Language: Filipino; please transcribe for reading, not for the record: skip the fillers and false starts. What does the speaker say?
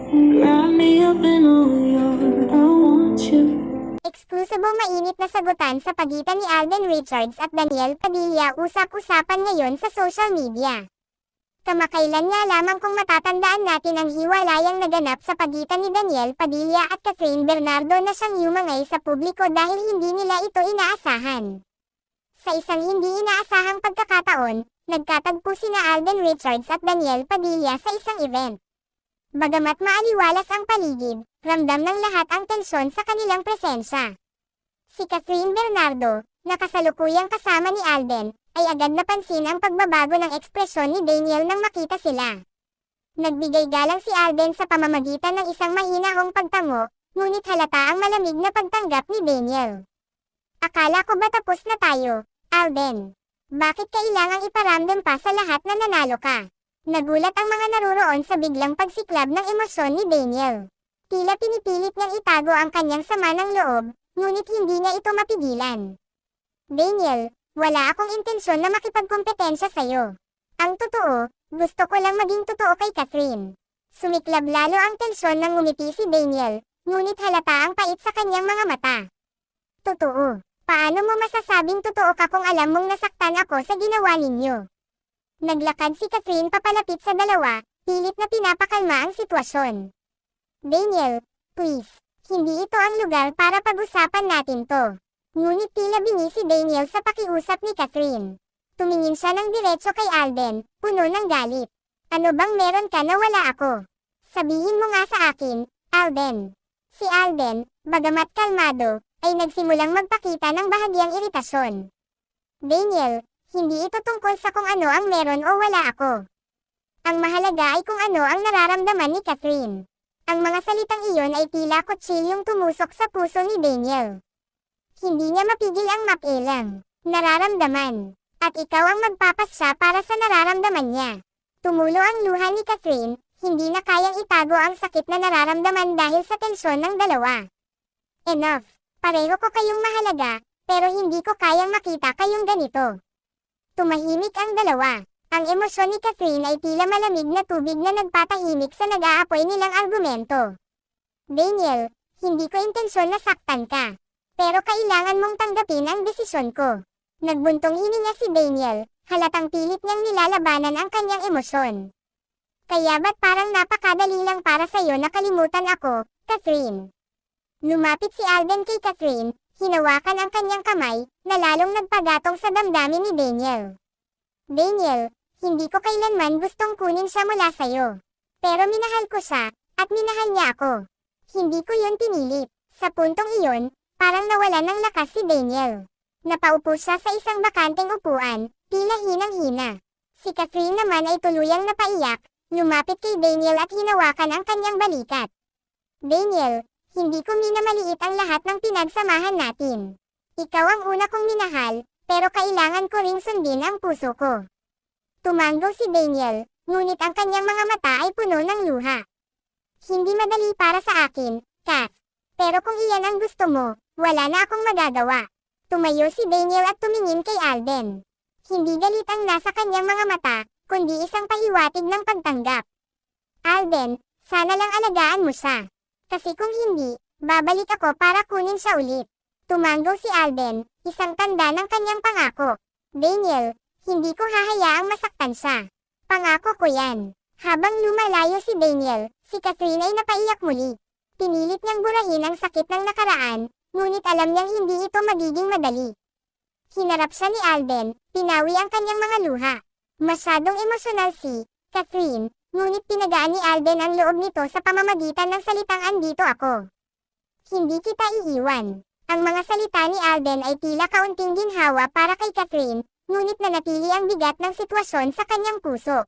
Wrap me up in all your I want you. Eksklusibong mainit na sagutan sa pagitan ni Alden Richards at Daniel Padilla usap-usapan ngayon sa social media. Kamakailan nga lamang kung matatandaan natin ang hiwalayang naganap sa pagitan ni Daniel Padilla at Catherine Bernardo na siyang yumangay sa publiko dahil hindi nila ito inaasahan. Sa isang hindi inaasahang pagkakataon, nagkatagpo sina Alden Richards at Daniel Padilla sa isang event. Bagamat maaliwalas ang paligid, ramdam ng lahat ang tensyon sa kanilang presensya. Si Catherine Bernardo, na kasalukuyang kasama ni Alden, ay agad napansin ang pagbabago ng ekspresyon ni Daniel nang makita sila. Nagbigay galang si Alden sa pamamagitan ng isang mahinahong pagtango, ngunit halata ang malamig na pagtanggap ni Daniel. Akala ko ba tapos na tayo, Alden? Bakit kailangang iparamdam pa sa lahat na nanalo ka? Nagulat ang mga naruroon sa biglang pagsiklab ng emosyon ni Daniel. Tila pinipilit niyang itago ang kanyang sama ng loob, ngunit hindi niya ito mapigilan. Daniel, wala akong intensyon na makipagkompetensya sa'yo. Ang totoo, gusto ko lang maging totoo kay Catherine. Sumiklab lalo ang tensyon nang ngumiti si Daniel, ngunit halata ang pait sa kanyang mga mata. Totoo, paano mo masasabing totoo ka kung alam mong nasaktan ako sa ginawa ninyo? Naglakad si Catherine papalapit sa dalawa, pilit na pinapakalma ang sitwasyon. Daniel, please, hindi ito ang lugar para pag-usapan natin to. Ngunit tila bingi si Daniel sa pakiusap ni Catherine. Tumingin siya ng diretso kay Alden, puno ng galit. Ano bang meron ka na wala ako? Sabihin mo nga sa akin, Alden. Si Alden, bagamat kalmado, ay nagsimulang magpakita ng bahagyang iritasyon. Daniel, hindi ito tungkol sa kung ano ang meron o wala ako. Ang mahalaga ay kung ano ang nararamdaman ni Catherine. Ang mga salitang iyon ay tila kutsilyong tumusok sa puso ni Daniel. Hindi niya mapigil ang makilang nararamdaman. At ikaw ang magpapasya para sa nararamdaman niya. Tumulo ang luha ni Catherine, hindi na kayang itago ang sakit na nararamdaman dahil sa tensyon ng dalawa. Enough, pareho ko kayong mahalaga, pero hindi ko kayang makita kayong ganito. Tumahimik ang dalawa. Ang emosyon ni Catherine ay tila malamig na tubig na nagpatahimik sa nag-aapoy nilang argumento. Daniel, hindi ko intensyon na saktan ka. Pero kailangan mong tanggapin ang desisyon ko. Nagbuntong hininga si Daniel, halatang pilit niyang nilalabanan ang kanyang emosyon. Kaya ba't parang napakadali lang para sa'yo nakalimutan ako, Catherine? Lumapit si Alden kay Catherine, hinawakan ang kanyang kamay, na lalong nagpagatong sa damdamin ni Daniel. Daniel, hindi ko kailanman gustong kunin siya mula sa'yo. Pero minahal ko siya, at minahal niya ako. Hindi ko yun pinilit. Sa puntong iyon, parang nawalan ng lakas si Daniel. Napaupo siya sa isang bakanteng upuan, tila hinang-hina. Si Catherine naman ay tuluyang napaiyak, lumapit kay Daniel at hinawakan ang kanyang balikat. Daniel, hindi ko minamaliit ang lahat ng pinagsamahan natin. Ikaw ang una kong minahal, pero kailangan ko ring sundin ang puso ko. Tumango si Daniel, ngunit ang kanyang mga mata ay puno ng luha. Hindi madali para sa akin, Kat. Pero kung iyan ang gusto mo, wala na akong magagawa. Tumayo si Daniel at tumingin kay Alden. Hindi galit ang nasa kanyang mga mata, kundi isang pahiwatig ng pagtanggap. Alden, sana lang alagaan mo siya. Kasi kung hindi, babalik ako para kunin siya ulit. Tumango si Alden, isang tanda ng kanyang pangako. Daniel, hindi ko hahayaang masaktan siya. Pangako ko yan. Habang lumalayo si Daniel, si Catherine ay napaiyak muli. Pinilit niyang burahin ang sakit ng nakaraan, ngunit alam niyang hindi ito magiging madali. Hinarap siya ni Alden, pinawi ang kanyang mga luha. Masyadong emosyonal si Catherine, ngunit pinagaan ni Alden ang loob nito sa pamamagitan ng salitang andito ako. Hindi kita iiwan. Ang mga salita ni Alden ay tila kaunting ginhawa para kay Catherine, ngunit nanatili ang bigat ng sitwasyon sa kanyang puso.